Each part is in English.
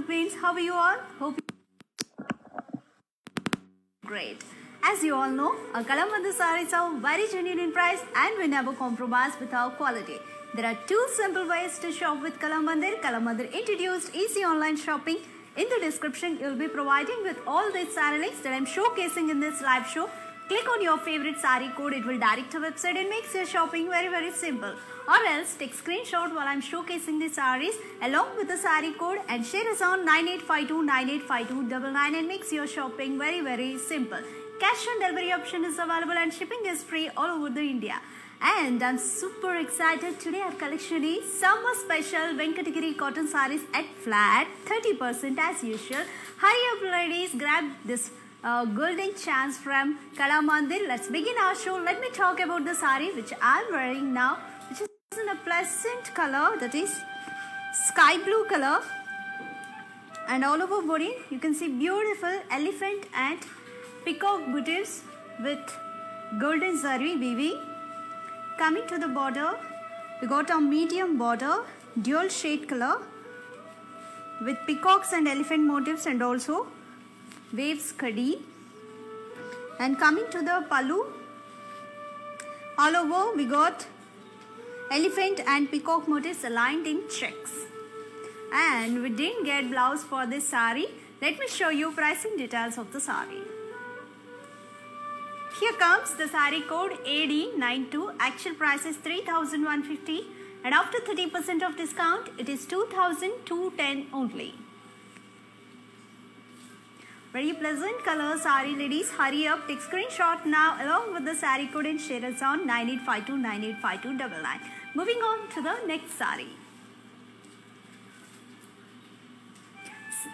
beautiful queens. How are you all? Hope great. As you all know, our Kalamandir sarees are very genuine in price and we never compromise with our quality. There are two simple ways to shop with Kalamandir. Kalamandir introduced easy online shopping. In the description, you'll be providing with all these saree links that I'm showcasing in this live show. Click on your favorite saree code. It will direct to website and makes your shopping very simple. Or else take screenshot while I'm showcasing the sarees along with the saree code and share us on 9852985299 and makes your shopping very simple. Cash on delivery option is available and shipping is free all over the India. And I'm super excited. Today our collection is summer special Venkatagiri cotton sarees at flat 30% as usual. Hurry up ladies, grab this golden chance from Kalamandir. Let's begin our show. Let me talk about the saree which I'm wearing now, which is in a pleasant color, that is sky blue color, and all over body you can see beautiful elephant and peacock motifs with golden zari weaving. Coming to the border, we got a medium border, dual shade color with peacocks and elephant motifs and also waves khadi. And coming to the pallu, all over we got elephant and peacock motifs aligned in checks. And we didn't get blouse for this saree. Let me show you pricing details of the saree. Here comes the saree code AD92. Actual price is 3,150 and after 30% of discount it is 2,210 only. Very pleasant color saree ladies. Hurry up, take screenshot now along with the saree code and share us on 9852985299. Moving on to the next saree.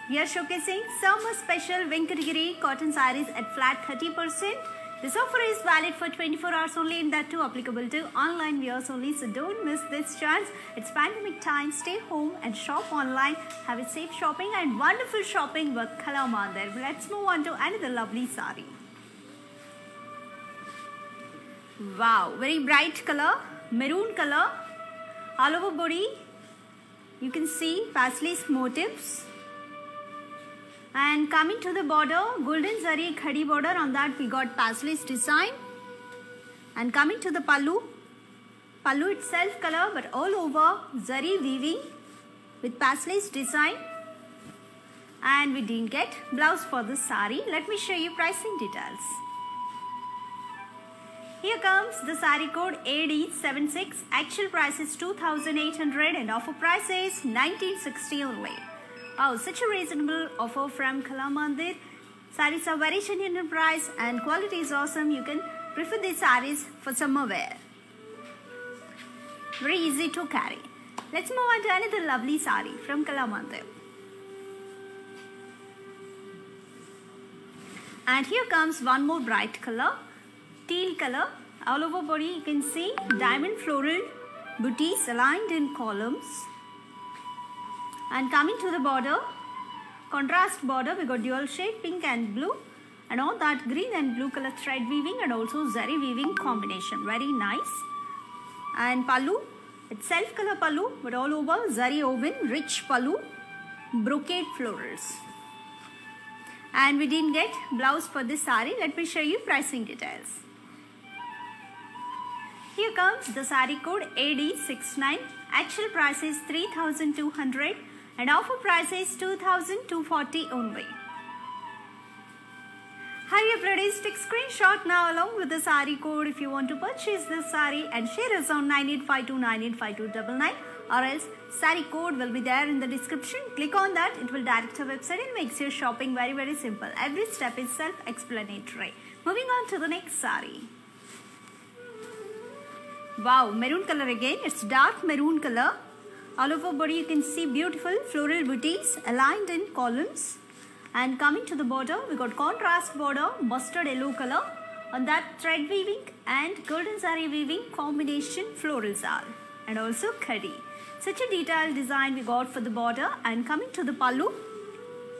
We are showcasing summer special Venkatagiri cotton sarees at flat 30%. This offer is valid for 24 hours only and that too applicable to online viewers only. So don't miss this chance. It's pandemic time. Stay home and shop online. Have a safe shopping and wonderful shopping with Kalamandir. Let's move on to another lovely saree. Wow, very bright color, maroon color. All over body you can see paisley motifs. And coming to the border, golden zari khadi border, on that we got paisley design. And coming to the pallu itself color but all over zari weaving with paisley design. And we didn't get blouse for this saree. Let me show you pricing details. Here comes the saree code AD76. Actual price is 2,800 and offer price is 1,960 only. Wow, such a reasonable offer from Kalamandir. Sarees are very genuine in price and quality is awesome. You can prefer these sarees for summer wear. Very easy to carry. Let's move on to another lovely saree from Kalamandir. And here comes one more bright color, teal color. All over body you can see diamond floral booties aligned in columns. And coming to the border, contrast border, we got dual shade pink and blue and all that green and blue color thread weaving and also zari weaving combination. Very nice. And pallu, it's self color pallu but all over zari woven rich pallu, brocade florals. And we didn't get blouse for this saree. Let me show you pricing details. Here comes the saree code AD69. Actual price is 3,200 and offer price is 2,240 only. Hurry up ladies, take screenshot now along with the saree code if you want to purchase this saree and share us on 9852985299 or else saree code will be there in the description. Click on that, it will direct to our website and makes your shopping very simple. Every step is self-explanatory. Moving on to the next saree. Wow, maroon color again. It's dark maroon color. All over body you can see beautiful floral booties aligned in columns. And coming to the border, we got contrast border, mustard yellow color. On that thread weaving and golden zari weaving combination florals are. And also khadi. Such a detailed design we got for the border. And coming to the pallu,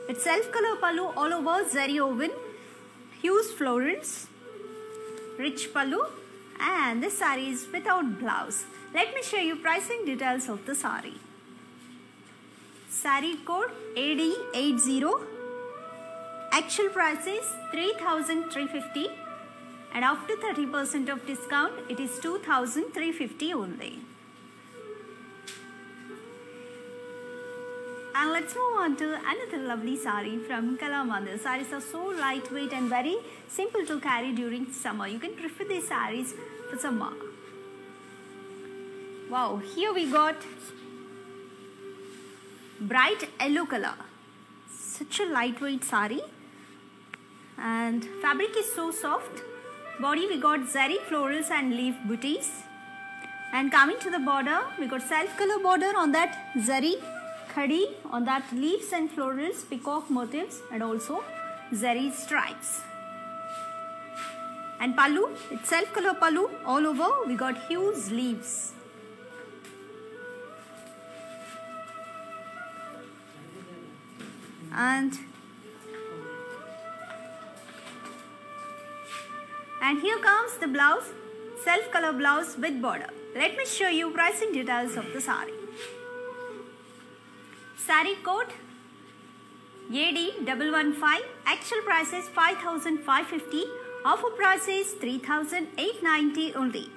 it's self color pallu all over zari woven, huge florals, rich pallu. And this saree is without blouse. Let me show you pricing details of the saree. Saree code AD80. Actual price is 3,350 and after 30% of discount it is 2,350 only. And let's move on to another lovely saree from Kalamandir. Sarees are so lightweight and very simple to carry during summer. You can prefer these sarees for summer. Wow, here we got bright yellow color. Such a lightweight saree. And fabric is so soft. Body we got zari florals and leaf booties. And coming to the border, we got self color border on that zari khadi, on that leaves and florals, peacock motifs and also zari stripes. And pallu, it's self color pallu all over. We got huge leaves. And here comes the blouse, self color blouse with border. Let me show you pricing details of the saree. Saree code AD115. Actual price is 5,550. Offer price is 3,890 only.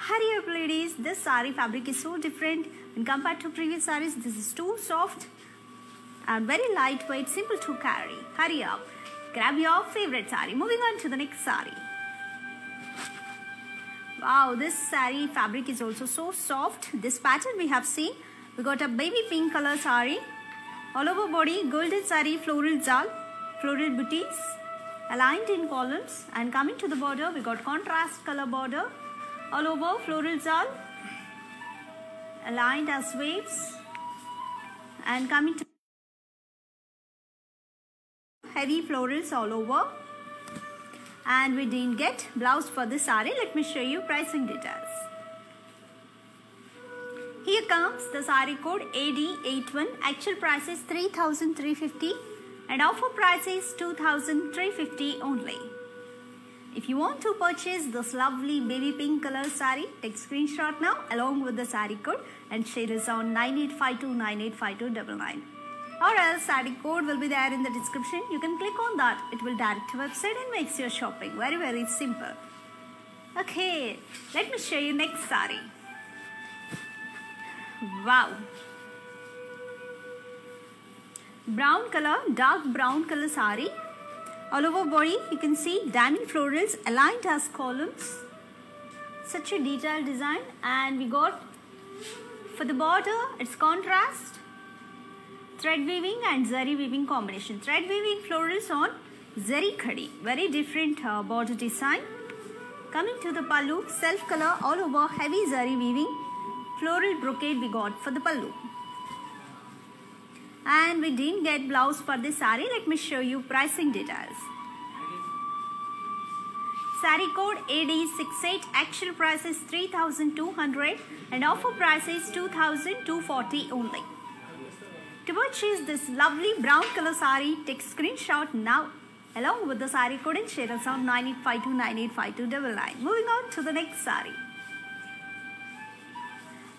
Hurry up ladies, this saree fabric is so different when compared to previous sarees. This is too soft and very lightweight, simple to carry. Hurry up, grab your favorite saree. Moving on to the next saree. Wow, this saree fabric is also so soft. This pattern we have seen. We got a baby pink color saree. All over body, golden saree, floral zal, floral booties, aligned in columns. And coming to the border, we got contrast color border. All over floral zal, aligned as waves. And coming to heavy florals all over. And we didn't get blouse for the saree. Let me show you pricing details. Here comes the saree code AD81. Actual price is 3,350 and offer price is 2,350 only. If you want to purchase this lovely baby pink color saree, take screenshot now along with the saree code and share us on 9852985299. Or else saree code will be there in the description. You can click on that. It will direct to website and makes your shopping very, very simple. Okay, let me show you next saree. Wow. Brown color, dark brown color saree. All over body you can see diamond florals aligned as columns. Such a detailed design. And we got for the border, it's contrast. Thread weaving and zari weaving combination. Thread weaving florals on zari khadi. Very different border design. Coming to the pallu, self color all over heavy zari weaving. Floral brocade we got for the pallu. And we didn't get blouse for this saree. Let me show you pricing details. Saree code AD68. Actual price is 3,200 and offer price is 2,240 only. To purchase this lovely brown color saree, take screenshot now along with the saree code and share us on 9852985299. Moving on to the next saree.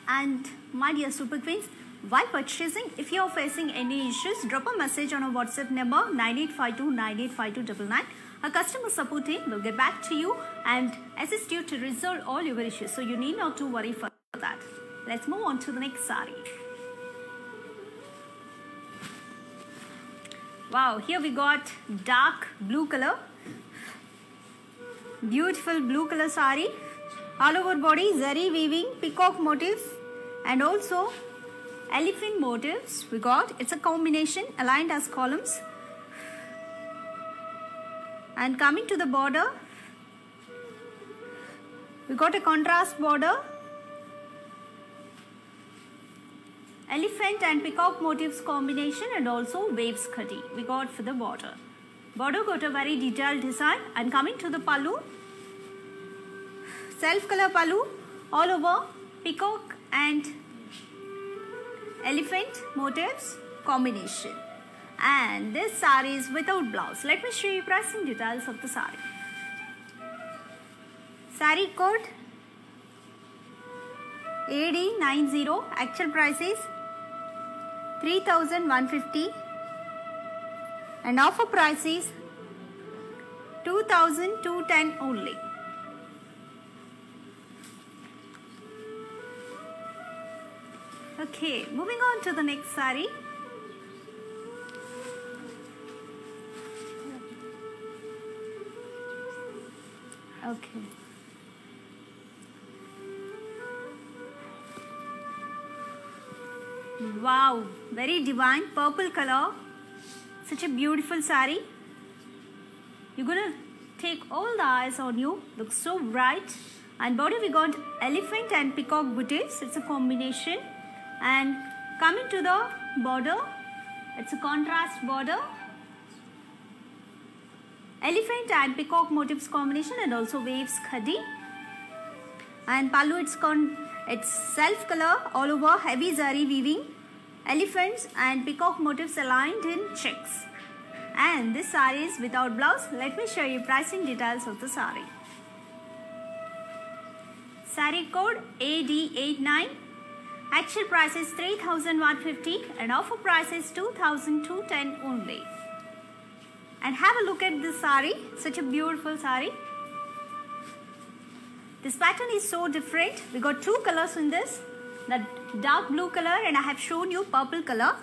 And my dear super queens, while purchasing, if you are facing any issues, drop a message on our WhatsApp number 9852985299. Our customer support team will get back to you and assist you to resolve all your issues. So you need not to worry for that. Let's move on to the next saree. Wow, here we got dark blue color. Beautiful blue color saree. All over body, zari weaving, peacock motifs and also elephant motifs we got. It's a combination aligned as columns. And coming to the border, we got a contrast border. Elephant and peacock motifs combination and also waves khadi we got for the border. Border got a very detailed design. And coming to the pallu, self color pallu all over peacock and elephant motifs combination. And this saree is without blouse. Let me show you pricing details of the saree. Saree code AD90. Actual price is 3,150 and offer price is 2,210 only. Okay, moving on to the next saree. Okay. Wow, very divine purple color. Such a beautiful saree. You're gonna take all the eyes on you. Looks so bright. And body we got elephant and peacock booties. It's a combination. And coming to the border, it's a contrast border. Elephant and peacock motifs combination and also waves khadi. And pallu it's self color all over heavy zari weaving. Elephants and peacock motifs aligned in checks. And this saree is without blouse. Let me show you pricing details of the saree. Saree code AD89. Actual price is 3,150 and offer price is 2,210 only. And have a look at this saree. Such a beautiful saree. This pattern is so different. We got two colors in this. The dark blue color and I have shown you purple color.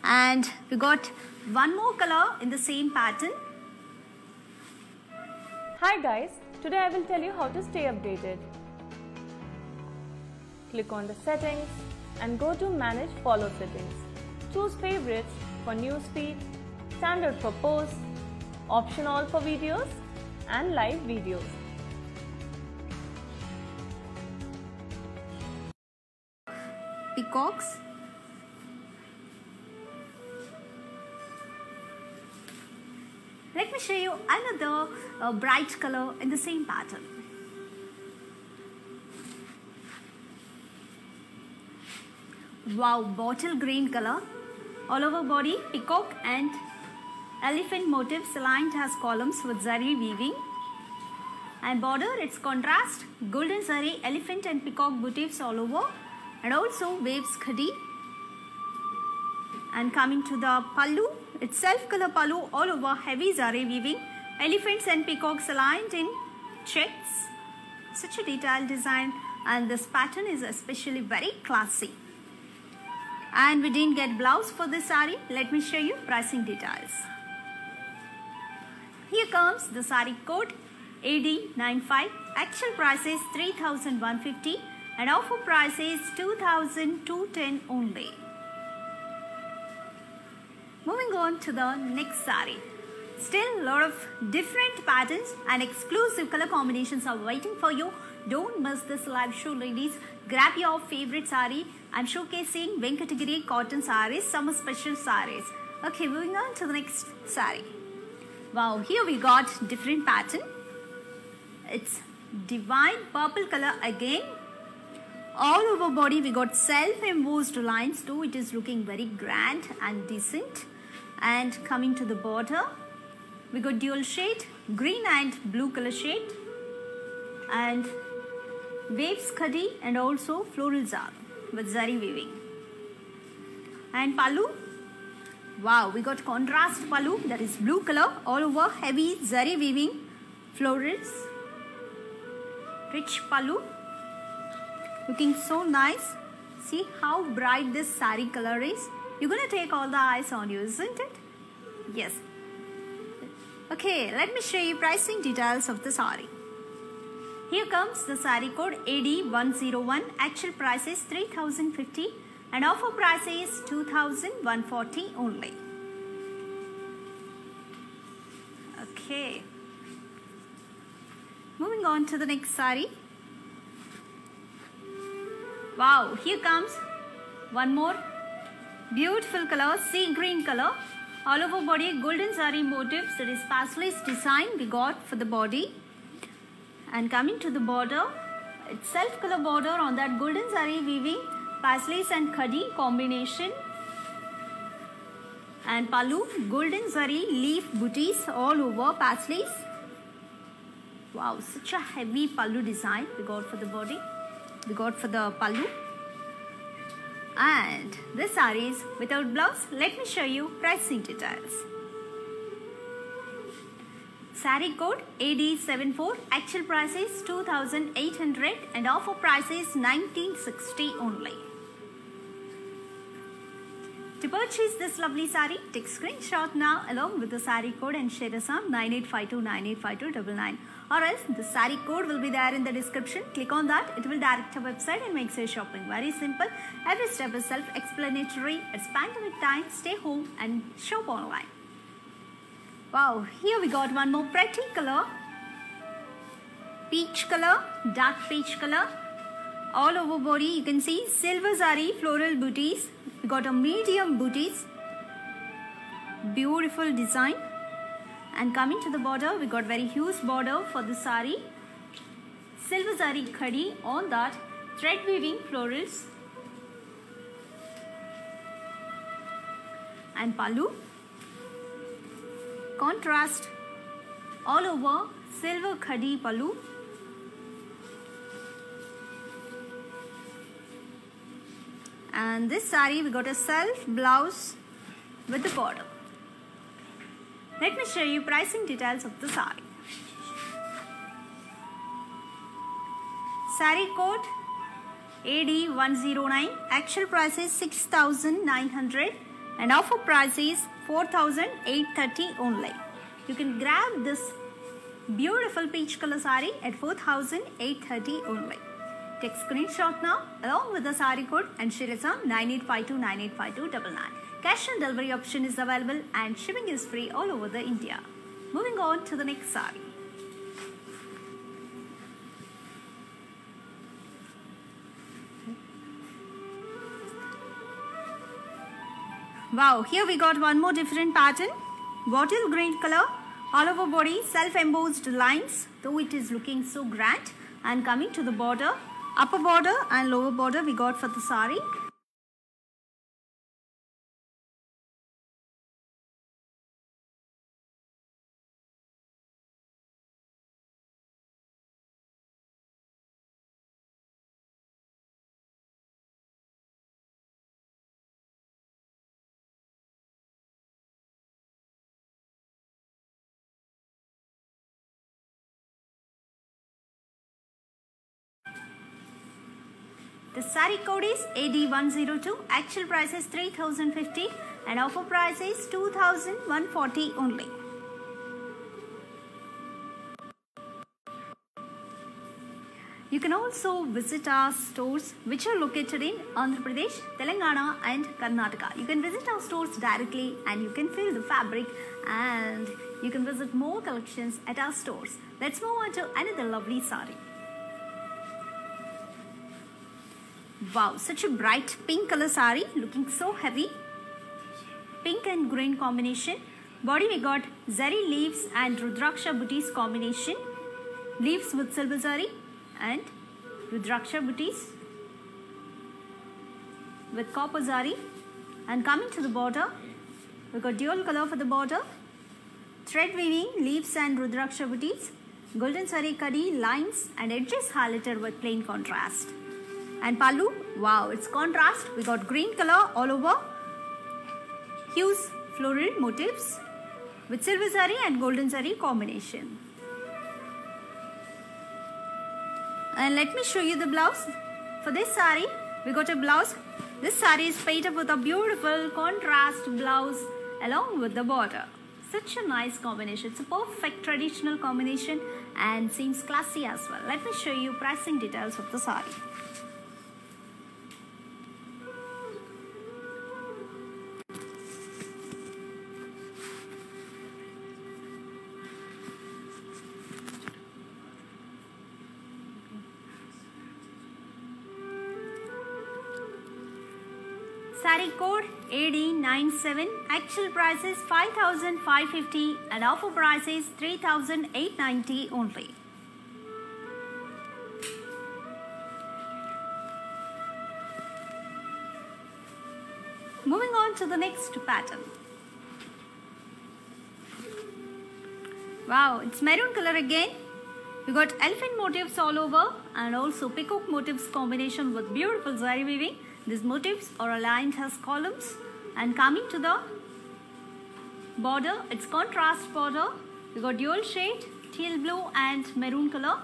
And we got one more color in the same pattern. Hi guys, today I will tell you how to stay updated. Click on the settings and go to manage follow settings. Choose favorites for newsfeed, standard for posts, option all for videos and live videos. Peacocks. Let me show you another bright color in the same pattern. Wow, bottle green color. All over body, peacock and elephant motifs aligned as columns with zari weaving. And border, it's contrast, golden zari, elephant and peacock motifs all over. And also waves khadi. And coming to the pallu, it's self color pallu all over heavy zari weaving. Elephants and peacocks aligned in checks. Such a detailed design and this pattern is especially very classy. And we didn't get blouse for this saree. Let me show you pricing details. Here comes the saree code AD95. Actual price is 3,150 and offer price is 2,210 only. Moving on to the next saree. Still a lot of different patterns and exclusive color combinations are waiting for you. Don't miss this live show, ladies. Grab your favorite saree. I'm showcasing Venkatagiri cotton sarees, summer special sarees. Okay, moving on to the next saree. Wow, here we got different pattern. It's divine purple color again. All over body we got self-embossed lines too. It is looking very grand and decent. And coming to the border, we got dual shade, green and blue color shade. And waves khadi and also floral zar with zari weaving. And pallu, wow, we got contrast pallu, that is blue color, all over heavy zari weaving, florals, rich pallu, looking so nice. See how bright this saree color is. You're gonna take all the eyes on you, isn't it? Yes. Okay, let me show you pricing details of the saree. Here comes the saree code AD101. Actual price is 3,050 and offer price is 2,140 only. Okay. Moving on to the next saree. Wow, here comes one more beautiful color, sea green color. All over body golden zari motifs, that is pastelized design we got for the body. And coming to the border, it's self color border on that golden zari weaving, pastelized and khadi combination. And pallu, golden zari leaf booties all over pastelized. Wow, such a heavy pallu design we got for the body. We got for the pallu. And this saree is without blouse. Let me show you pricing details. Saree code AD74. Actual price is 2,800 and offer price is 1,960 only. To purchase this lovely saree, take screenshot now along with the saree code and share us on 9852985299. Or else the saree code will be there in the description. Click on that. It will direct our website and makes your shopping very simple. Every step is self-explanatory. It's pandemic time. Stay home and shop online. Wow, here we got one more pretty color. Peach color, dark peach color. All over body you can see silver zari floral booties. We got a medium booties. Beautiful design. And coming to the border, we got very huge border for the sari. Silver zari khadi on that thread weaving florals. And pallu. Contrast all over silver khadi pallu. And this saree we got a self blouse with the border. Let me show you pricing details of the saree. Saree code AD109. Actual price is 6,900 and offer price is 4,830 only. You can grab this beautiful peach color saree at 4,830 only. Take screenshot now along with the saree code and share it on 9852985299. Cash on delivery option is available and shipping is free all over the India. Moving on to the next saree. Wow, here we got one more different pattern. Bottle green color, all over body, self-embossed lines, though it is looking so grand. And coming to the border, upper border and lower border we got for the saree. The saree code is AD102. Actual price is 3,050 and offer price is 2,140 only. You can also visit our stores which are located in Andhra Pradesh, Telangana and Karnataka. You can visit our stores directly and you can feel the fabric and you can visit more collections at our stores. Let's move on to another lovely saree. Wow, such a bright pink color saree, looking so heavy. Pink and green combination. Body we got zari leaves and rudraksha booties combination. Leaves with silver zari and rudraksha booties with copper zari. And coming to the border, we got dual color for the border. Thread weaving, leaves and rudraksha booties. Golden zari kadi lines and edges highlighted with plain contrast. And pallu, wow, it's contrast. We got green color all over. Hues floral motifs with silver zari and golden zari combination. And let me show you the blouse. For this saree, we got a blouse. This saree is painted up with a beautiful contrast blouse along with the border. Such a nice combination. It's a perfect traditional combination and seems classy as well. Let me show you pricing details of the saree. Saree code AD97. Actual price is 5,550 and offer price is 3,890 only. Moving on to the next pattern. Wow, it's maroon color again. We got elephant motifs all over and also peacock motifs combination with beautiful zari weaving. These motifs are aligned as columns. And coming to the border, it's contrast border. We got dual shade, teal blue and maroon color,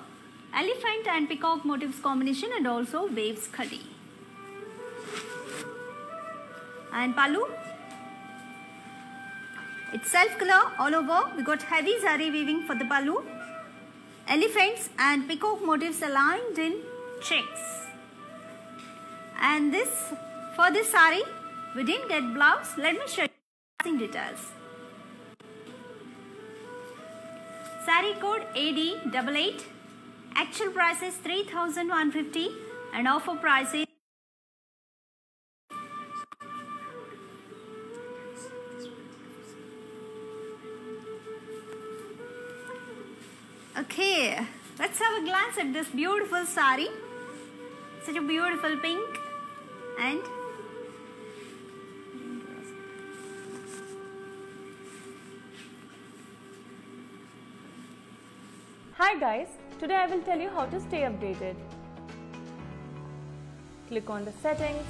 elephant and peacock motifs combination, and also waves khadi. And pallu, it's self color all over. We got heavy zari weaving for the pallu, elephants and peacock motifs aligned in checks. And for this sari, we didn't get blouse. Let me show you details. Sari code AD88. Actual price is 3,150 and offer price is okay. Let's have a glance at this beautiful sari. Such a beautiful pink and Hi guys, today I will tell you how to stay updated. Click on the settings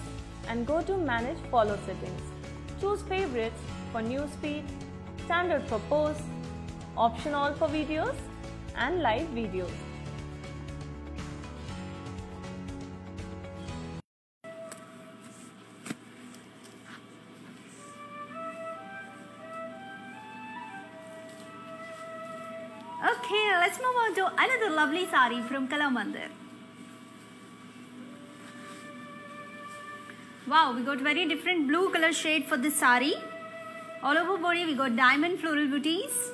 and go to manage follow settings. Choose favorites for newsfeed, standard for posts, option all for videos and live videos. okay, let's move on to another lovely sari from Kalamandir. Wow, we got very different blue color shade for this sari. All over body we got diamond floral booties.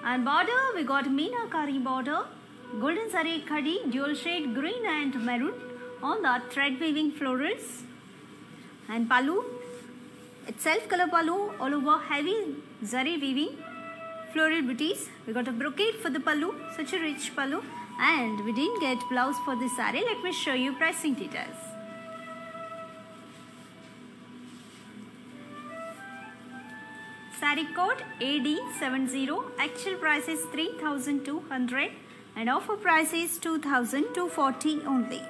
And border we got meenakari border, golden zari khadi, dual shade green and maroon on the thread weaving florals. And pallu, it's self color pallu, all over heavy zari weaving floral booties. We got a brocade for the pallu, such a rich pallu, and we didn't get blouse for this saree. Let me show you pricing details. Saree code AD70. Actual price is 3,200 and offer price is 2,240 only.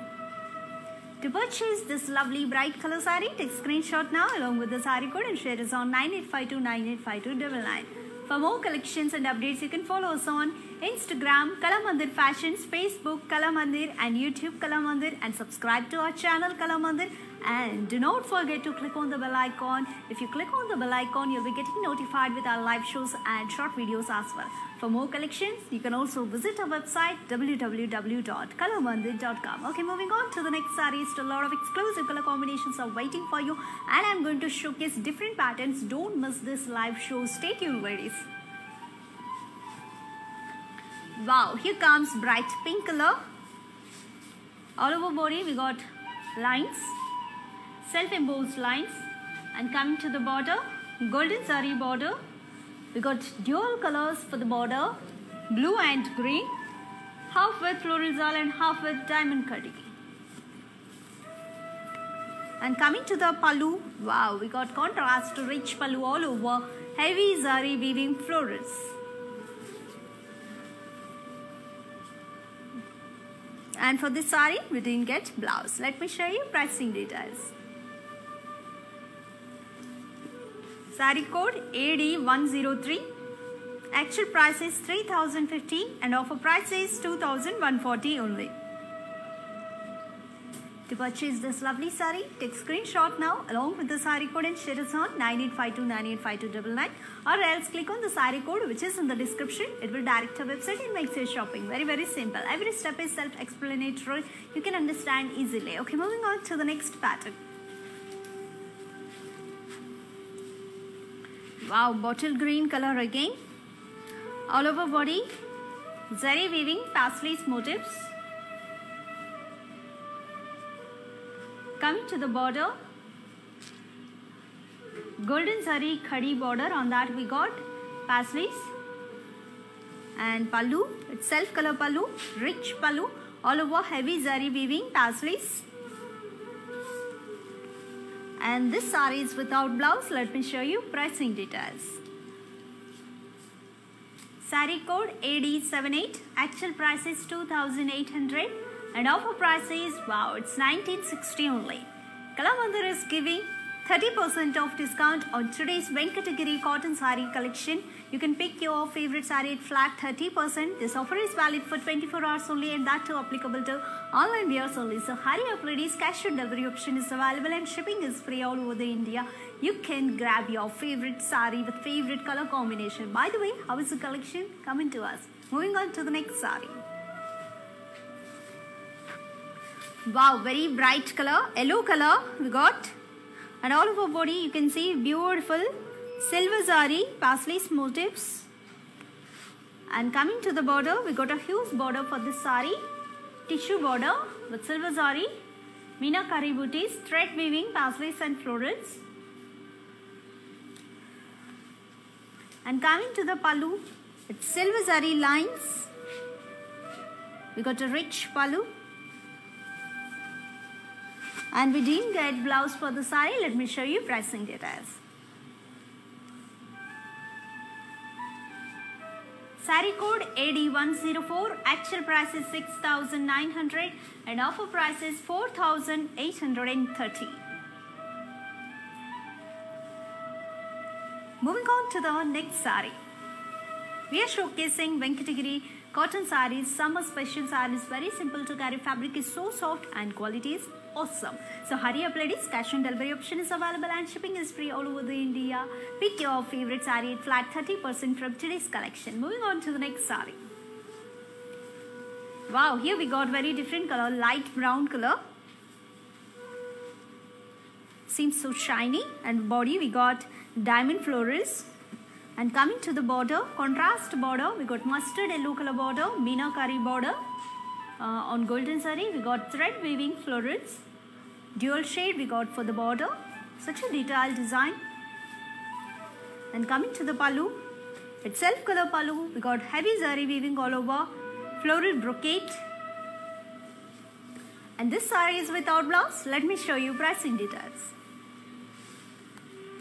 To purchase this lovely bright color saree, take screenshot now along with the saree code and share us on 9852985299. For more collections and updates, you can follow us on Instagram, Kalamandir Fashions, Facebook, Kalamandir, and YouTube, Kalamandir, and subscribe to our channel, Kalamandir. And do not forget to click on the bell icon. If you click on the bell icon, you'll be getting notified with our live shows and short videos as well. For more collections, you can also visit our website www.kalamandir.com. Okay, moving on to the next saree. Still a lot of exclusive color combinations are waiting for you, and I'm going to showcase different patterns. Don't miss this live show. Stay tuned, ladies. Wow, here comes bright pink color. All over body we got lines, self-embossed lines, and coming to the border, golden zari border. We got dual colors for the border, blue and green, half with floral zal and half with diamond khadi. And coming to the pallu, wow, we got contrast rich pallu all over, heavy zari weaving florals. And for this saree, we didn't get blouse. Let me show you pricing details. Saree code AD103. Actual price is 3,050 and offer price is 2,140 only. To purchase this lovely saree, take screenshot now along with the saree code and share us on 9852985299, or else click on the saree code which is in the description. It will direct our website and makes your shopping very, very simple. Every step is self-explanatory. You can understand easily. Okay, moving on to the next pattern. Wow, bottle green color again. All over body, zari weaving paisley motifs. Coming to the border, golden zari khadi border. On that we got paisleys. And pallu, it's self color pallu, rich pallu, all over heavy zari weaving paisleys. And this saree is without blouse. Let me show you pricing details. Saree code AD78. Actual price is 2,800 and offer price is, wow, it's 1960 only. Kalamandir is giving 30% off discount on today's Venkatagiri cotton saree collection. You can pick your favorite saree at flat 30%. This offer is valid for 24 hours only, and that too applicable to online viewers only. So hurry up ladies, cash on delivery option is available and shipping is free all over the India. You can grab your favorite saree with favorite color combination. By the way, how is the collection? Comment to us. Moving on to the next saree. Wow, very bright color, yellow color we got. And all over body you can see beautiful silver zari paisley motifs. And coming to the border, we got a huge border for this sari, tissue border with silver zari, meenakari booties, thread weaving, paisleys and florals. And coming to the pallu, it's silver zari lines. We got a rich pallu. And we didn't get blouse for the saree. Let me show you pricing details. Saree code AD104. Actual price is 6,900 and offer price is 4,830. Moving on to the next saree. We are showcasing Venkatagiri cotton sarees, summer special sarees. Very simple to carry. Fabric is so soft and quality is awesome. So hurry up ladies, cash on delivery option is available and shipping is free all over the India. Pick your favorite saree at flat 30% from today's collection. Moving on to the next saree. Wow, here we got very different color, light brown color. Seems so shiny, and body we got diamond florals. And coming to the border, contrast border, we got mustard yellow color border, meenakari border. On golden saree, we got thread weaving florals. Dual shade we got for the border. Such a detailed design. And coming to the pallu, it's self color pallu. We got heavy zari weaving all over, floral brocade. And this saree is without blouse. Let me show you pricing details.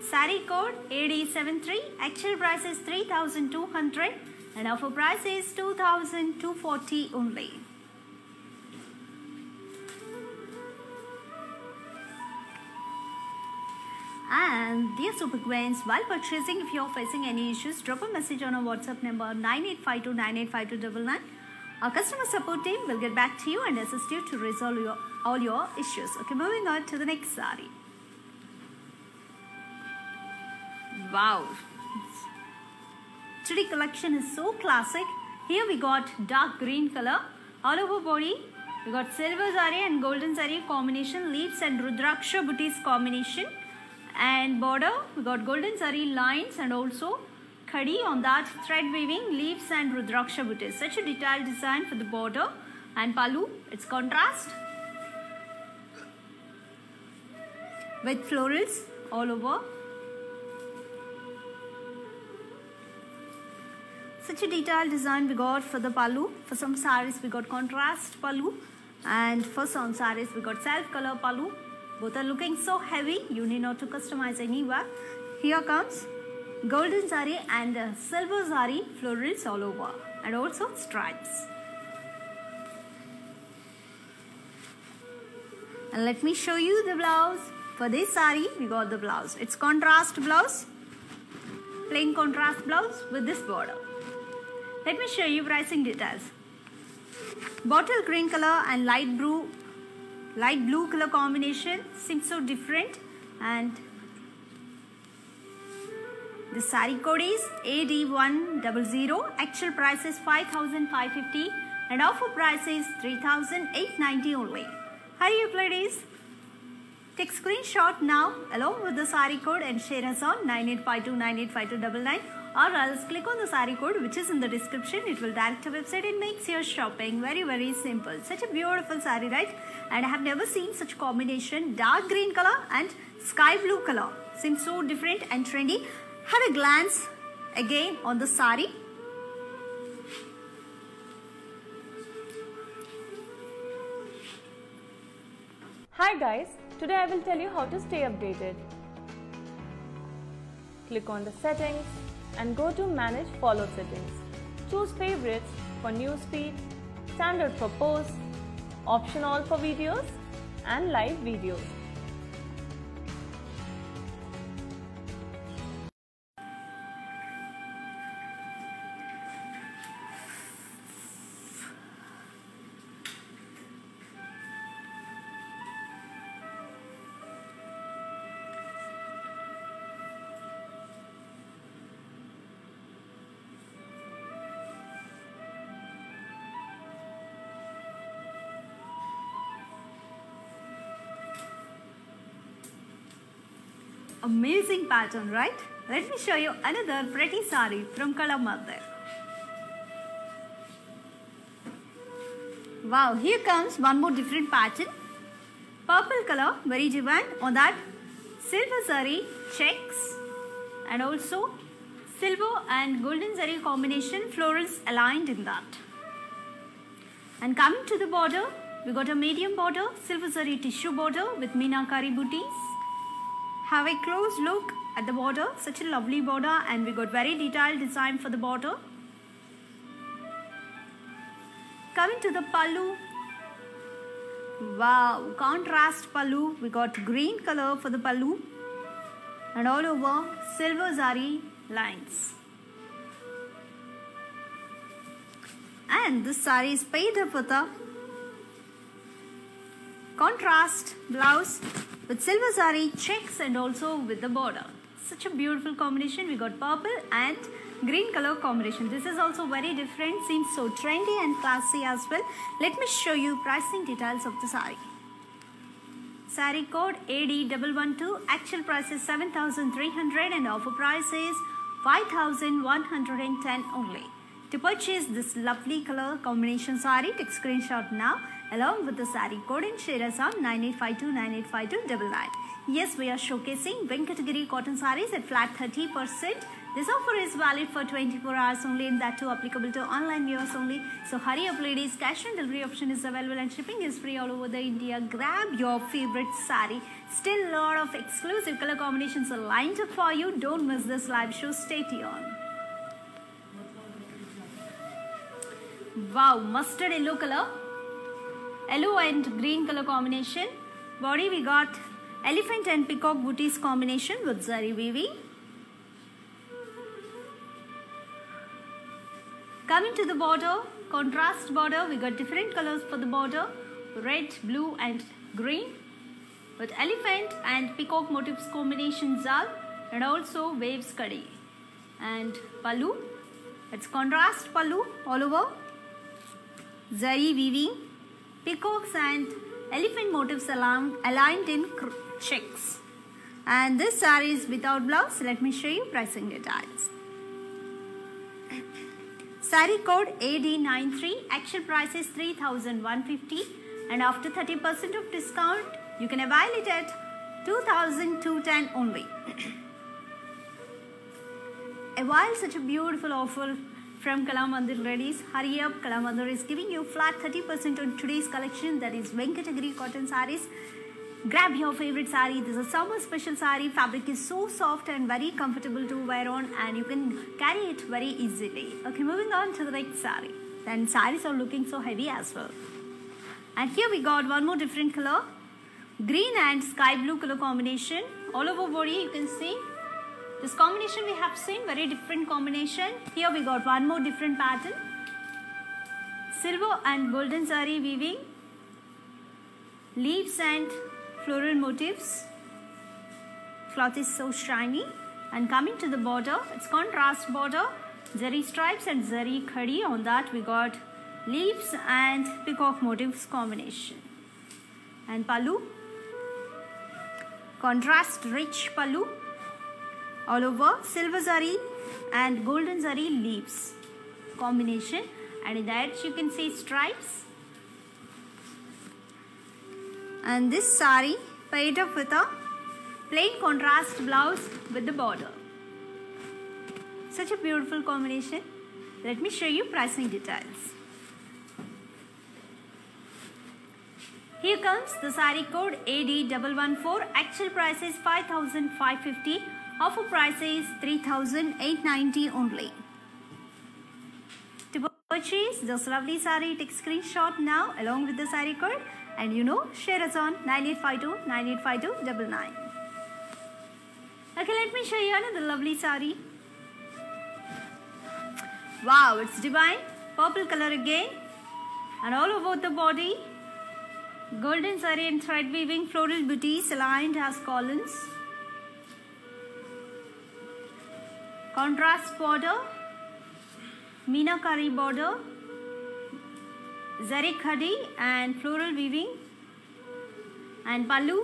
Saree code AD73. Actual price is 3,200 and offer price is 2,240 only. And dear Super Queens, while purchasing, if you are facing any issues, drop a message on our WhatsApp number 9852985299. Our customer support team will get back to you and assist you to resolve all your issues. Okay, moving on to the next saree. Wow, today collection is so classic. Here we got dark green color all over body. We got silver zari and golden zari combination, leaves and rudraksha booties combination. And border we got golden zari lines and also khadi on that, thread weaving, leaves and rudraksha booties. Such a detailed design for the border. And pallu, it's contrast with florals all over. Such a detailed design we got for the pallu. For some sarees we got contrast pallu, and for some sarees we got self color pallu. Both are looking so heavy, you need not to customize anywhere. Here comes golden zari and silver zari florals all over, and also stripes. And let me show you the blouse. For this saree we got the blouse. It's contrast blouse, plain contrast blouse with this border. Let me show you pricing details. Bottle green color and light blue color combination seems so different. And the saree code is AD100. Actual price is 5,550 and offer price is 3,890 only. Hurry up ladies. Take screenshot now along with the saree code and share us on 9852985299. Or else click on the saree code which is in the description. It will direct to website and makes your shopping very simple. Such a beautiful saree, right? And I have never seen such combination. Dark green color and sky blue color. Seems so different and trendy. Have a glance again on the saree. Hi guys, today I will tell you how to stay updated. Click on the settings and go to manage follow settings. Choose favorites for newsfeed, standard for posts, option all for videos and live videos. Amazing pattern, right? Let me show you another pretty sari from Kala Mandir. Wow, here comes one more different pattern. Purple color, very divine. On that, silver zari checks and also silver and golden zari combination, florals aligned in that. And coming to the border, we got a medium border, silver zari tissue border with meenakari booties. Have a close look at the border, such a lovely border, and we got very detailed design for the border. Coming to the pallu, wow, contrast pallu, we got green color for the pallu and all over silver zari lines. And this sari is paid up with a contrast blouse with silver zari checks and also with the border. Such a beautiful combination. We got purple and green color combination. This is also very different, seems so trendy and classy as well. Let me show you pricing details of the sari. Sari code AD112, actual price is 7,300 and offer price is 5,110 only. To purchase this lovely color combination sari, take screenshot now along with the sari code and share us on 9852985299. Yes, we are showcasing Venkatagiri cotton saris at flat 30%. This offer is valid for 24 hours only and that too applicable to online viewers only. So hurry up ladies, cash on delivery option is available and shipping is free all over the India. Grab your favorite sari. Still a lot of exclusive color combinations are lined up for you. Don't miss this live show. Stay tuned. Wow, mustard yellow color, yellow and green color combination. Body we got elephant and peacock booties combination with zari weaving. Coming to the border, contrast border, we got different colors for the border, red, blue and green with elephant and peacock motifs combination zal and also waves kadi. And pallu, it's contrast pallu all over. Zari weaving, peacocks and elephant motifs aligned in checks. And this saree is without blouse. Let me show you pricing details. Saree code AD93, actual price is 3,150 and after 30% of discount, you can avail it at 2,210 only. Avail such a beautiful offer from Kala Mandir ladies. Hurry up, Kala Mandir is giving you flat 30% on today's collection, that is Venkatagiri cotton saris. Grab your favorite sari. This is a summer special sari. Fabric is so soft and very comfortable to wear on and you can carry it very easily. Okay, moving on to the next sari. Then saris are looking so heavy as well. And here we got one more different color. Green and sky blue color combination. All over body you can see. This combination we have seen, very different combination. Here we got one more different pattern. Silver and golden zari weaving. Leaves and floral motifs. Cloth is so shiny. And coming to the border, it's contrast border. Zari stripes and zari khadi. On that we got leaves and peacock motifs combination. And pallu. Contrast rich pallu. All over silver zari and golden zari leaves combination, and in that you can see stripes. And this sari paired up with a plain contrast blouse with the border. Such a beautiful combination. Let me show you pricing details. Here comes the sari code AD114. Actual price is 5,550. Offer price is 3,890 only. To Purchase this lovely saree, take screenshot now along with the saree code, and share us on 9852 985299. Okay, let me show you another lovely saree. Wow, it's divine. Purple color again, and all over the body. Golden saree and thread weaving floral booties aligned as columns. Contrast border, meenakari border, zari khadi and floral weaving, and pallu,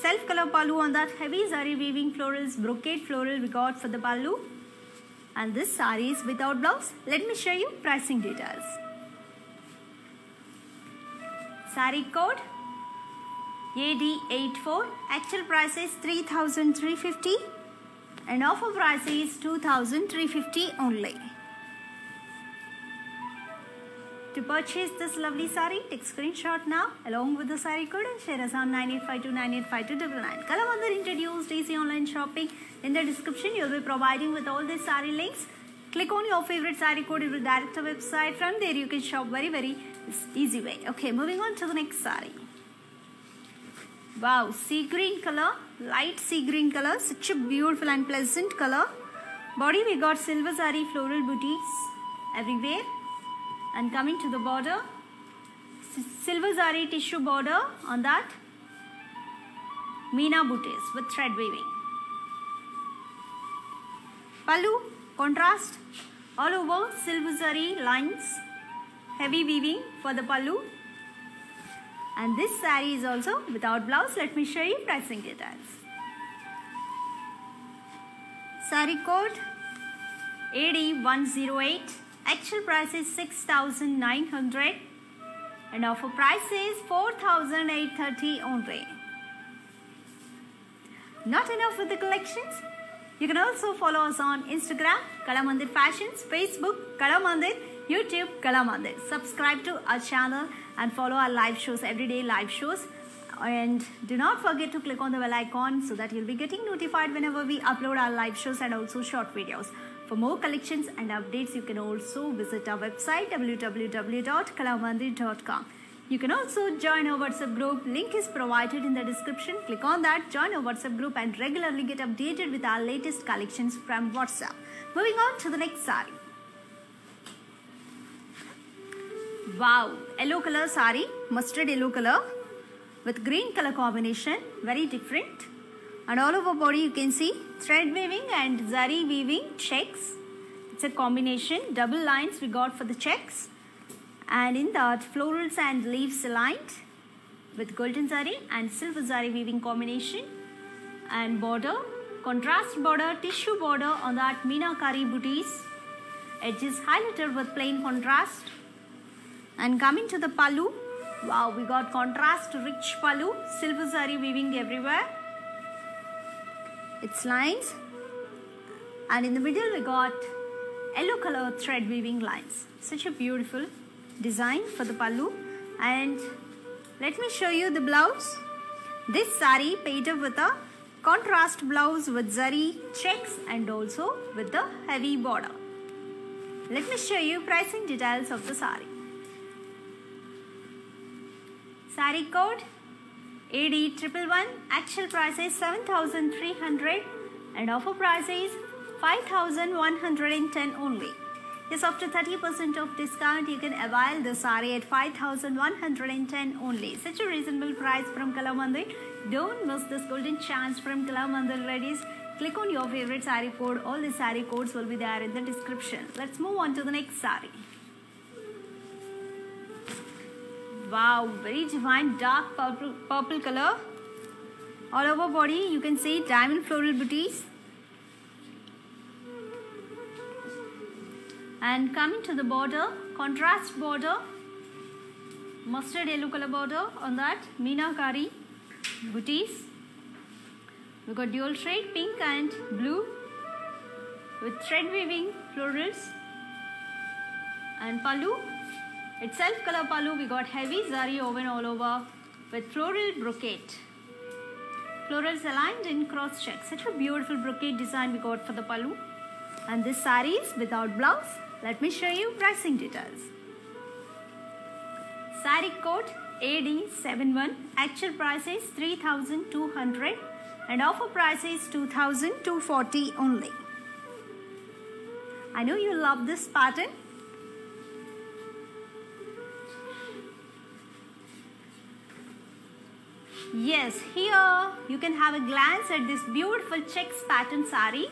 self color pallu on that heavy zari weaving florals, brocade floral we got for the pallu. And this saree is without blouse. Let me show you pricing details. Saree code AD84. Actual price is 3,350 and offer price is 2,350 only. To purchase this lovely saree, take screenshot now along with the saree code and share us on 9852 985299. Kalamandir introduced easy online shopping. In the description, you will be providing with all the saree links. Click on your favorite saree code, it will direct the website. From there, you can shop very easy way. Okay, moving on to the next saree. Wow, sea green color, light sea green color, such a beautiful and pleasant color. Body, we got silver zari floral booties everywhere. And coming to the border, silver zari tissue border on that, Meena booties with thread weaving. Pallu, contrast, all over silver zari lines, heavy weaving for the pallu. And this saree is also without blouse. Let me show you pricing details. Saree code AD108. Actual price is 6,900 and offer price is 4,830 only. Not enough with the collections? You can also follow us on Instagram, Kalamandir Fashions, Facebook, Kalamandir, YouTube, Kalamandir. Subscribe to our channel and follow our live shows, everyday live shows. And do not forget to click on the bell icon so that you'll be getting notified whenever we upload our live shows and also short videos. For more collections and updates, you can also visit our website www.kalamandir.com. You can also join our WhatsApp group. Link is provided in the description. Click on that, join our WhatsApp group and regularly get updated with our latest collections from WhatsApp. Moving on to the next saree. Wow, yellow color saree, mustard yellow color with green color combination, very different. And all over body you can see thread weaving and zari weaving checks. It's a combination, double lines we got for the checks. And in that florals and leaves aligned with golden zari and silver zari weaving combination. And border, contrast border, tissue border on that meenakari booties. Edges highlighted with plain contrast. And coming to the pallu, wow, we got contrast rich pallu, silver zari weaving everywhere. Its lines, and in the middle we got yellow color thread weaving lines. Such a beautiful design for the pallu. And let me show you the blouse. This saree paired up with a contrast blouse with zari checks and also with the heavy border. Let me show you pricing details of the saree. Saree code AD111. Actual price is 7,300 and offer price is 5,110 only. Yes, after 30% of discount, you can avail the saree at 5,110 only. Such a reasonable price from Kalamandir. Don't miss this golden chance from Kalamandir, ladies. Click on your favorite saree code. All the saree codes will be there in the description. Let's move on to the next saree. Wow, very divine dark purple color. All over body you can see diamond floral booties. And coming to the border, contrast border, mustard yellow color border on that meenakari booties. We got dual shade pink and blue with thread weaving florals. And pallu, itself color pallu, we got heavy zari woven all over with floral brocade. Florals aligned in cross check. Such a beautiful brocade design we got for the pallu. And this saree is without blouse. Let me show you pricing details. Saree code AD71. Actual price is 3,200 and offer price is 2,240 only. I know you love this pattern. Yes, here you can have a glance at this beautiful checks pattern saree.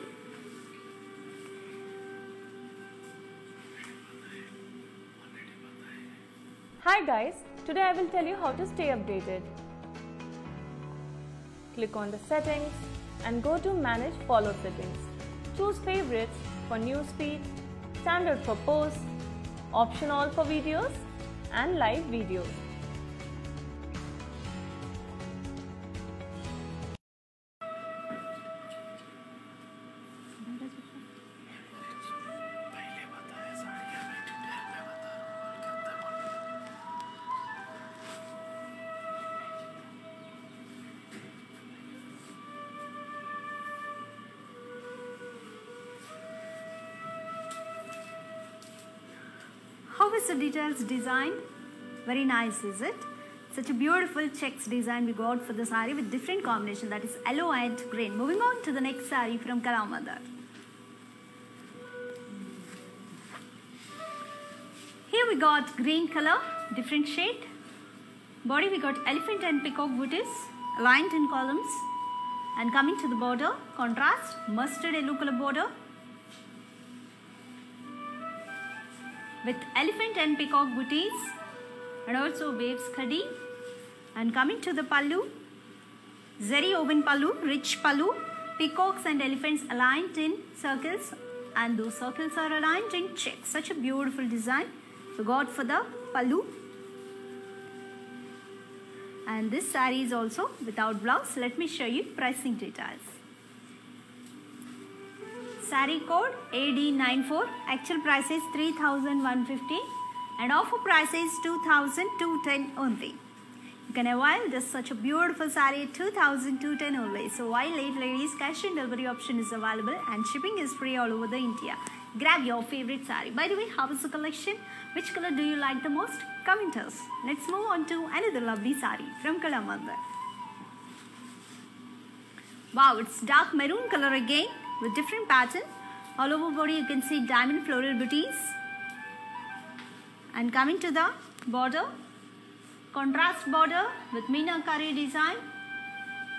Hi guys, today I will tell you how to stay updated. Click on the settings and go to manage follow settings. Choose favorites for newsfeed, standard for posts, option all for videos and live videos. How is the details designed? Very nice, is it? Such a beautiful checks design we got for the saree with different combination, that is yellow and green. Moving on to the next saree from Kalamandir. Here we got green color, different shade. Body we got elephant and peacock booties aligned in columns. And coming to the border, contrast, mustard yellow color border with elephant and peacock booties and also waves khadi. And coming to the pallu, zari woven pallu, rich pallu, peacocks and elephants aligned in circles, and those circles are aligned in checks. Such a beautiful design we got for the pallu. And this saree is also without blouse. Let me show you pricing details. Saree code AD94. Actual price is 3,150 and offer price is 2,210 only. You can avail this such a beautiful saree at 2,210 only. So why late, ladies? Cash and delivery option is available and shipping is free all over the India. Grab your favorite saree. By the way, how is the collection? Which color do you like the most? Comment us. Let's move on to another lovely saree from Kalamandir. Wow, it's dark maroon color again with different pattern. All over body you can see diamond floral booties. And coming to the border, contrast border with meenakari design,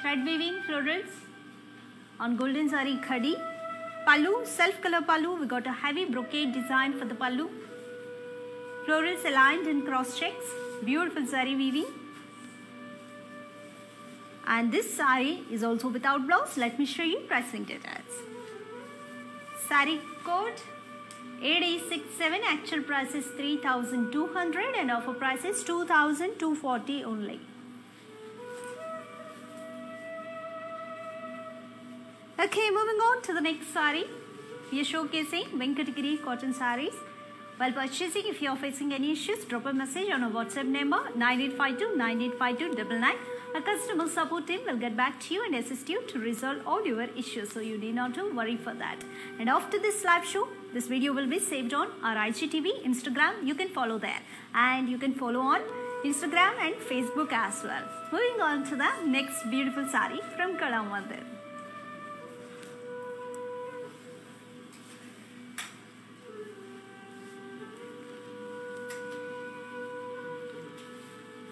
thread weaving florals on golden zari khadi. Pallu, self color pallu, we got a heavy brocade design for the pallu. Florals aligned in cross checks, beautiful zari weaving. And this saree is also without blouse. Let me show you pricing details. Saree code AD67. Actual price is 3,200 and offer price is 2,240 only. Okay, moving on to the next saree. We are showcasing Venkatagiri cotton sarees. While purchasing, if you are facing any issues, drop a message on our WhatsApp number 9852 985299. A customer support team will get back to you and assist you to resolve all your issues. So you need not to worry for that. And after this live show, this video will be saved on our IGTV, Instagram. You can follow there. And you can follow on Instagram and Facebook as well. Moving on to the next beautiful saree from Kalamandir.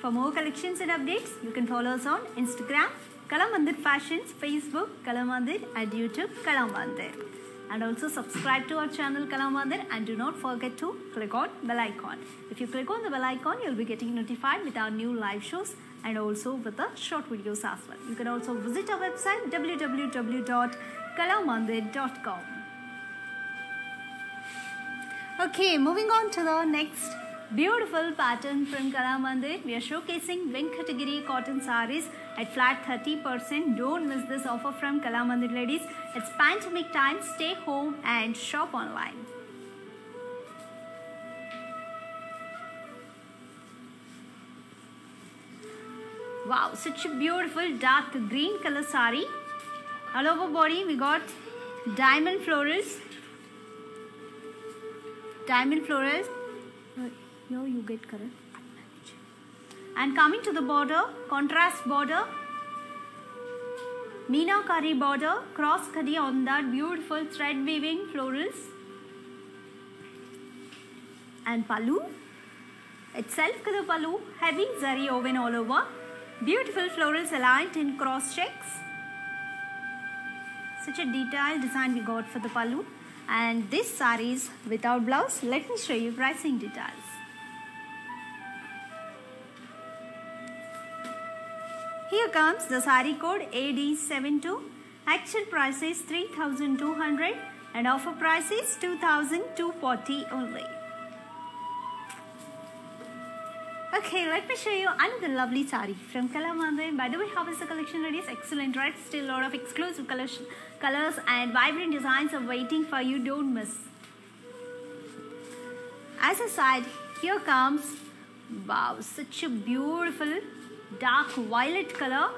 For more collections and updates, you can follow us on Instagram, Kalamandir Fashions, Facebook, Kalamandir, and YouTube, Kalamandir. And also subscribe to our channel, Kalamandir, and do not forget to click on bell icon. If you click on the bell icon, you'll be getting notified with our new live shows and also with the short videos as well. You can also visit our website, www.kalamandir.com. Okay, moving on to the next beautiful pattern from Kalamandir. We are showcasing Venkatagiri cotton sarees at flat 30%. Don't miss this offer from Kalamandir, ladies. It's pandemic time. Stay home and shop online. Wow, such a beautiful dark green color saree. All over body we got diamond florals diamond florals. Here you get color. And coming to the border, contrast border, meenakari border, cross khadi on that beautiful thread weaving florals. And pallu, itself the pallu, heavy zari woven all over, beautiful florals aligned in cross checks. Such a detailed design we got for the pallu. And this saree is without blouse. Let me show you pricing details. Here comes the saree code AD72. Actual price is 3,200 and offer price is 2,240 only. Okay, let me show you another lovely saree from Kalamandir. By the way, how is the collection ready? It's excellent, right? Still a lot of exclusive colors and vibrant designs are waiting for you. Don't miss. As a side, here comes, wow, such a beautiful dark violet color.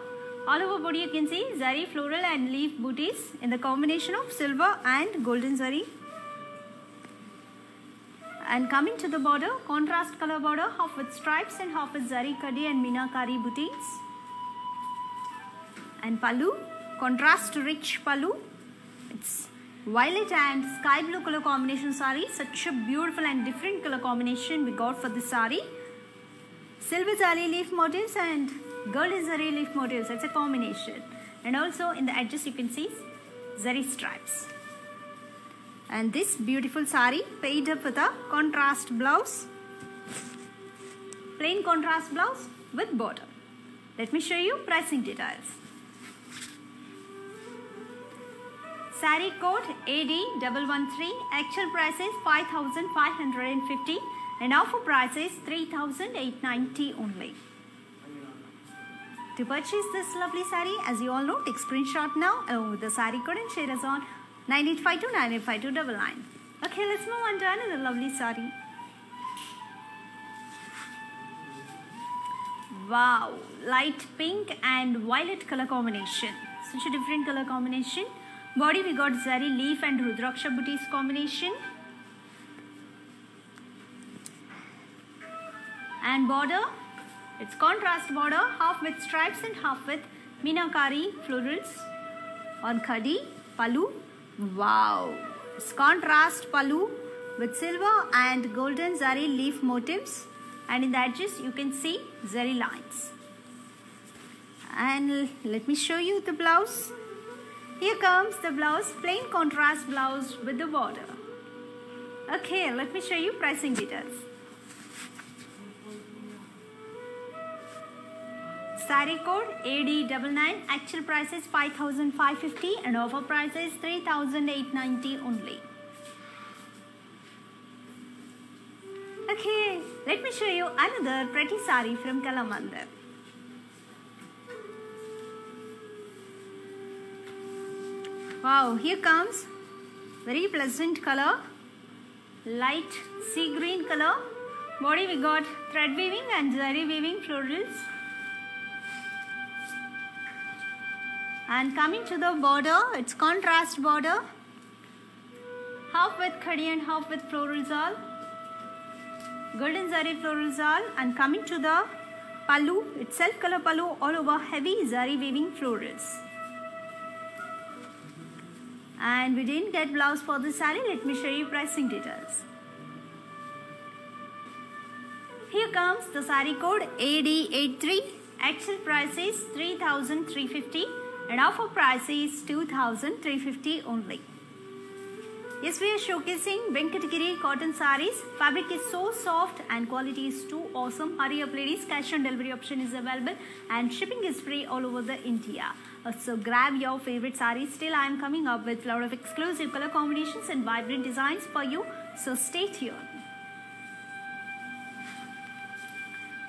All over body you can see zari, floral and leaf booties in the combination of silver and golden zari. And coming to the border, contrast color border, half with stripes and half with zari, kadi and meenakari booties. And pallu, contrast rich pallu. It's violet and sky blue color combination saree. Such a beautiful and different color combination we got for this saree. Silver zari leaf motifs and golden zari leaf motifs. It's a combination. And also in the edges you can see zari stripes. And this beautiful saree paired up with a contrast blouse. Plain contrast blouse with border. Let me show you pricing details. Saree code AD113. Actual price is 5,550 and offer price is 3,890 only. To purchase this lovely saree, as you all know, take screenshot now along with the saree code and share us on 9852985299. Okay, let's move on to another lovely saree. Wow, light pink and violet color combination. Such a different color combination. Body we got zari leaf and rudraksha booties combination. And border, it's contrast border, half with stripes and half with meenakari florals on khadi. Pallu, wow, it's contrast pallu with silver and golden zari leaf motifs, and in the edges you can see zari lines. And let me show you the blouse. Here comes the blouse, plain contrast blouse with the border. Okay, let me show you pricing details. Saree code AD99. Actual price is 5,550 and offer price is 3,890 only. Okay, let me show you another pretty saree from Kalamandir. Wow, here comes very pleasant color, light sea green color. Body we got thread weaving and zari weaving florals. And coming to the border, it's contrast border, half with khadi and half with florals all, golden zari florals all. And coming to the pallu, it's self color pallu all over heavy zari weaving florals. And we didn't get blouse for this saree. Let me show you pricing details. Here comes the saree code AD83. Actual price is 3,350 and offer price is 2,350 only. Yes, we are showcasing Venkatagiri cotton sarees. Fabric is so soft and quality is too awesome. Hurry up ladies, cash on delivery option is available and shipping is free all over the India. So grab your favorite sarees. Still I am coming up with a lot of exclusive color combinations and vibrant designs for you. So stay tuned.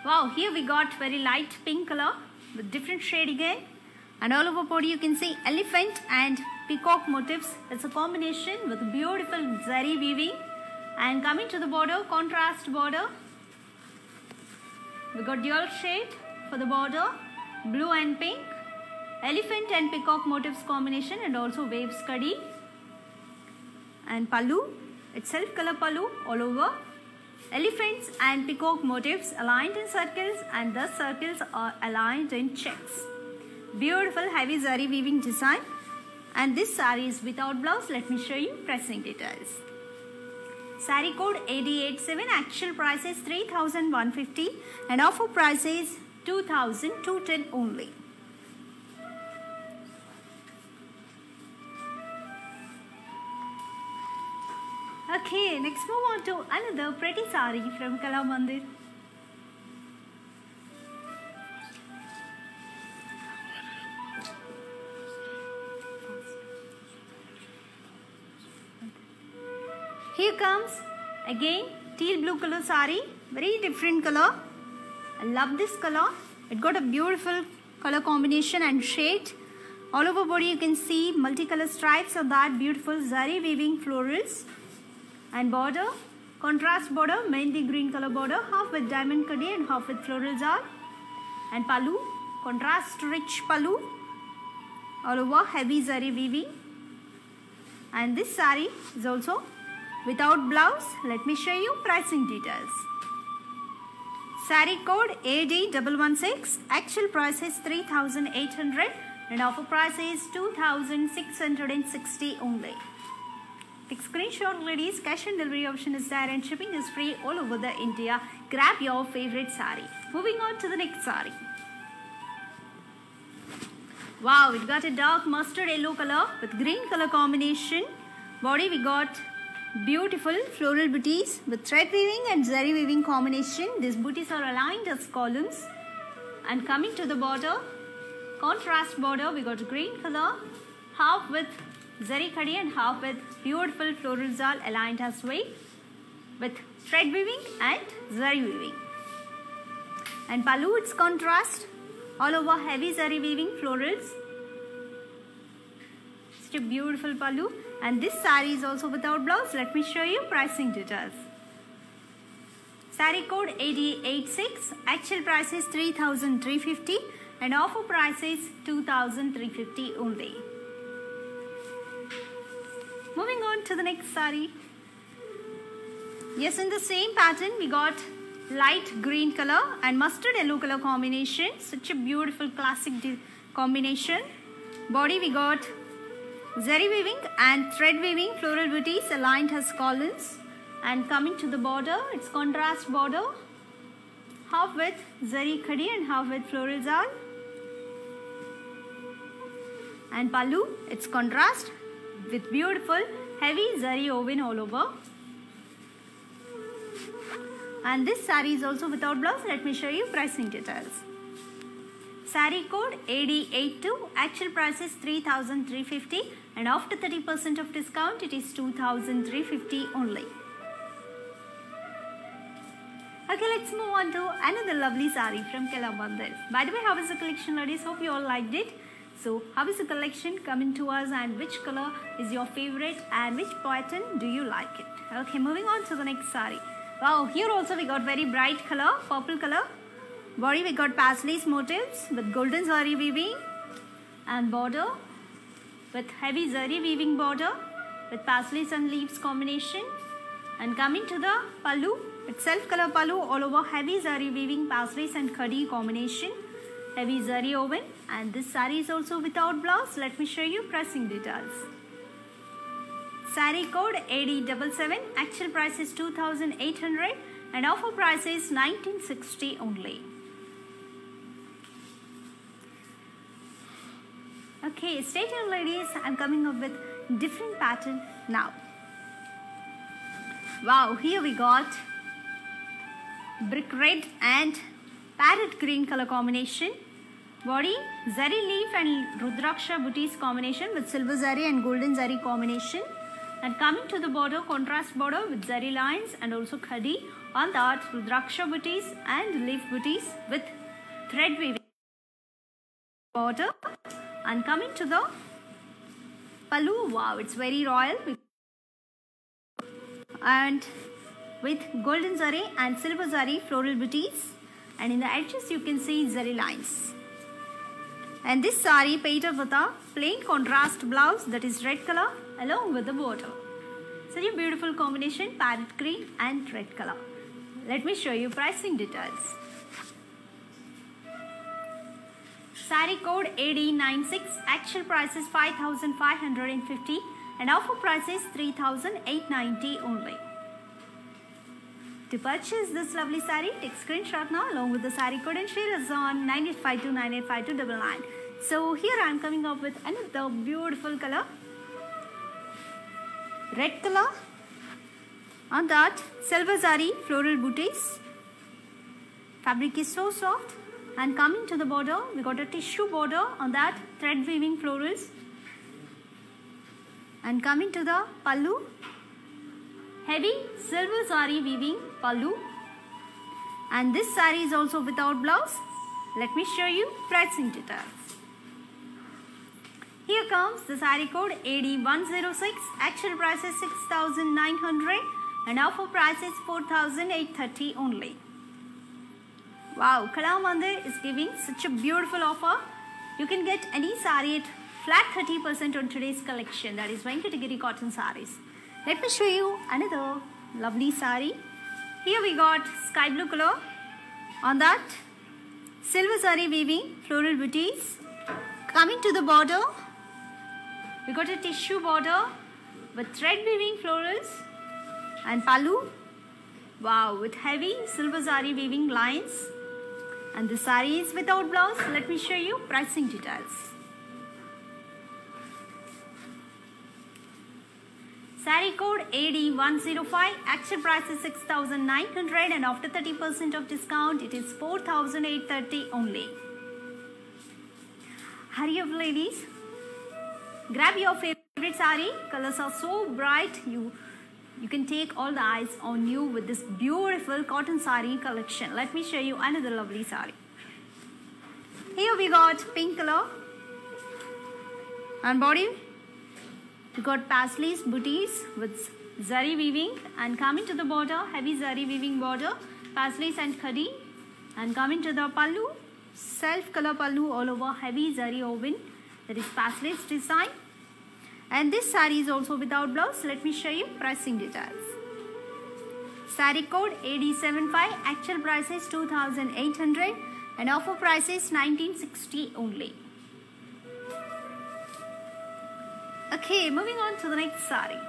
Wow, here we got very light pink color with different shade again. And all over body you can see elephant and peacock motifs. It's a combination with beautiful zari weaving. And coming to the border, contrast border. We got dual shade for the border, blue and pink. Elephant and peacock motifs combination and also waves khadi. And pallu, itself color pallu all over. Elephants and peacock motifs aligned in circles, and the circles are aligned in checks. Beautiful heavy zari weaving design. And this saree is without blouse. Let me show you pricing details. Saree code AD87, actual price is 3,150 and offer price is 2,210 only. Okay, next move on to another pretty saree from Kalamandir. Here comes again teal blue color saree, very different color. I love this color. It got a beautiful color combination and shade. All over body you can see multicolor stripes of that beautiful zari weaving florals. And border, contrast border, mehndi green color border, half with diamond kadi and half with floral jar. And pallu, contrast rich pallu, all over heavy zari weaving. And this saree is also without blouse. Let me show you pricing details. Saree code AD116, actual price is 3,800 and offer price is 2,660 only. Take screenshot ladies, cash and delivery option is there and shipping is free all over the India. Grab your favorite saree. Moving on to the next saree. Wow, it got a dark mustard yellow color with green color combination. Body we got beautiful floral booties with thread weaving and zari weaving combination. These booties are aligned as columns. And coming to the border, contrast border, we got green color, half with zari khadi and half with beautiful floral zal aligned as well with thread weaving and zari weaving. And pallu, it's contrast all over heavy zari weaving florals. Such a beautiful pallu. And this saree is also without blouse. Let me show you pricing details. Saree code AD86, actual price is 3,350 and offer price is 2,350 only. Moving on to the next saree. Yes, in the same pattern we got light green color and mustard yellow color combination. Such a beautiful classic combination. Body we got zari weaving and thread weaving floral booties aligned as columns. And coming to the border, it's contrast border, half with zari khadi and half with floral zal. And pallu, it's contrast with beautiful heavy zari woven all over. And this saree is also without blouse. Let me show you pricing details. Saree code AD82, actual price is 3,350 and after 30% of discount it is 2,350 only. Okay, let's move on to another lovely saree from Kalamandir. By the way, how is the collection ladies? Hope you all liked it. So, how is the collection? Comment to us and which color is your favorite and which pattern do you like it? Okay, moving on to the next saree. Wow, here also we got very bright color, purple color. Body we got paisley motifs with golden zari weaving and border with heavy zari weaving border with paisleys and leaves combination. And coming to the pallu, it's self color pallu all over heavy zari weaving paisleys and khadi combination, heavy zari woven. And this saree is also without blouse. Let me show you pricing details. Saree code AD77, actual price is 2,800 and offer price is 1,960 only. Okay, stay tuned ladies, I'm coming up with different pattern now. Wow, here we got brick red and parrot green color combination. Body zari leaf and rudraksha booties combination with silver zari and golden zari combination. And coming to the border, contrast border with zari lines and also khadi on that rudraksha booties and leaf booties with thread weaving border. And coming to the pallu, wow, it's very royal and with golden zari and silver zari floral booties, and in the edges you can see zari lines. And this saree paired with a plain contrast blouse that is red color along with the border. Such a beautiful combination, parrot green and red color. Let me show you pricing details. Saree code AD96, actual price is 5,550 and offer price is 3,890 only. To purchase this lovely saree, take screenshot now along with the saree code and share us on 9852985299. So here I am coming up with another beautiful color, red color. On that, silver zari floral booties. Fabric is so soft. And coming to the border, we got a tissue border. On that, thread weaving florals. And coming to the pallu, heavy silver zari weaving pallu. And this saree is also without blouse. Let me show you pricing details. Here comes the saree code AD106. Actual price is 6,900 and offer price is 4,830 only. Wow, Kala Mandir is giving such a beautiful offer. You can get any saree at flat 30% on today's collection, that is Venkatagiri cotton sarees. Let me show you another lovely saree. Here we got sky blue color. On that, silver saree weaving floral booties. Coming to the border, we got a tissue border with thread weaving florals and pallu. Wow, with heavy silver saree weaving lines. And the saree is without blouse. Let me show you pricing details. Saree code AD105. Actual price is 6,900 and after 30% of discount, it is 4,830 only. Hurry up, ladies. Grab your favorite saree. Colors are so bright. You can take all the eyes on you with this beautiful cotton saree collection. Let me show you another lovely saree. Here we got pink color. And body, we got paisleys booties with zari weaving. And coming to the border, heavy zari weaving border, paisleys and khadi. And coming to the pallu, self color pallu all over heavy zari woven. That is paisleys design. And this saree is also without blouse. Let me show you pricing details. Saree code AD75. Actual price is 2,800 and offer price is 1,960 only. Okay, moving on to the next saree.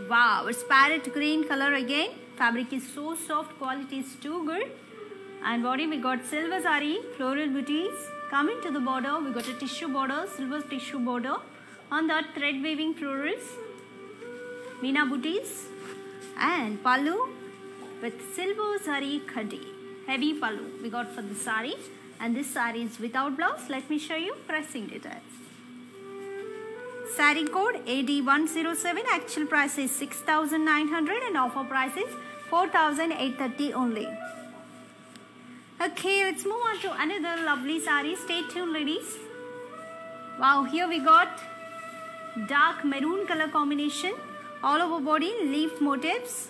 Wow, it's parrot green color again. Fabric is so soft, quality is too good. And body, we got silver saree, floral booties. Coming to the border, we got a tissue border, silver tissue border. On that, thread weaving florals, Meena booties, and pallu with silver zari khadi. Heavy pallu we got for the saree, and this saree is without blouse. Let me show you pricing details. Saree code AD107. Actual price is 6,900 and offer price is 4,830 only. Okay, let's move on to another lovely saree. Stay tuned, ladies. Wow, here we got dark maroon color combination. All over body, leaf motifs.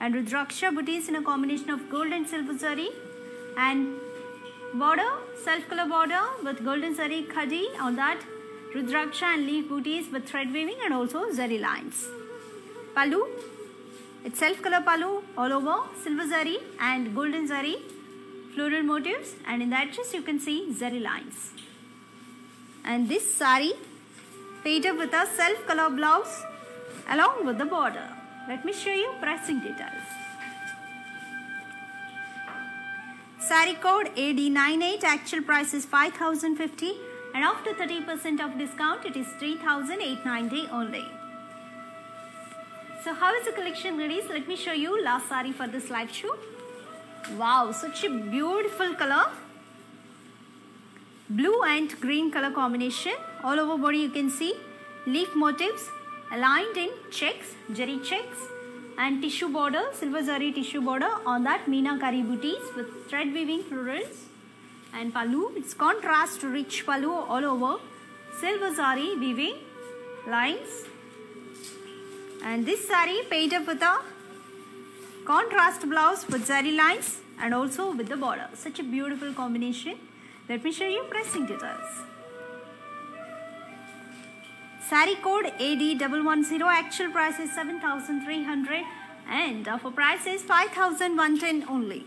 And Rudraksha booties in a combination of gold and silver zari. And border, self-color border with golden zari khadi. On that, Rudraksha and leaf booties with thread weaving and also zari lines. Pallu, it's self-color pallu all over, silver zari and golden zari. Floral motifs, and in that just you can see zari lines. And this saree painted with a self color blouse along with the border. Let me show you pricing details. Saree code AD98. Actual price is 5,050 and after 30% of discount it is 3,890 only. So how is the collection, ladies? Let me show you last saree for this live show. Wow, such a beautiful color. Blue and green color combination. All over body you can see leaf motifs aligned in checks, zari checks, and tissue border, silver zari tissue border. On that, meenakari booties with thread weaving florals and pallu. It's contrast rich pallu all over, silver zari weaving lines. And this saree painted with a contrast blouse with zari lines and also with the border. Such a beautiful combination. Let me show you pricing details. Sari code AD110. Actual price is 7,300 and offer price is 5,110 only.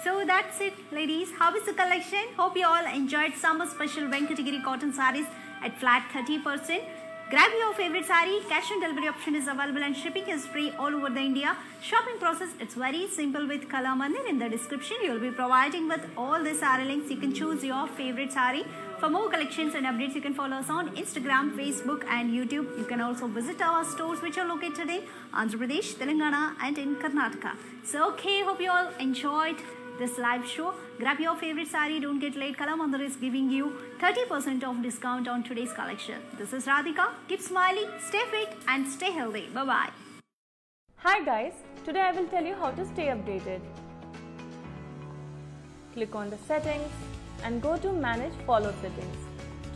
So that's it, ladies. How is the collection? Hope you all enjoyed summer special Venkatagiri cotton sarees at flat 30%. Grab your favorite saree. Cash on delivery option is available and shipping is free all over the India. Shopping process, it's very simple with Kalamandir. In the description, you'll be providing with all the saree links. You can choose your favorite saree. For more collections and updates, you can follow us on Instagram, Facebook and YouTube. You can also visit our stores which are located in Andhra Pradesh, Telangana and in Karnataka. So okay, hope you all enjoyed this live show. Grab your favorite saree, don't get late. Kalamandir is giving you 30% off discount on today's collection. This is Radhika. Keep smiling, stay fit and stay healthy. Bye-bye. Hi guys, today I will tell you how to stay updated. Click on the settings and go to manage follow settings.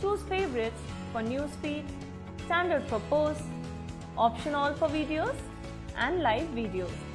Choose favorites for newsfeed, standard for posts, option all for videos and live videos.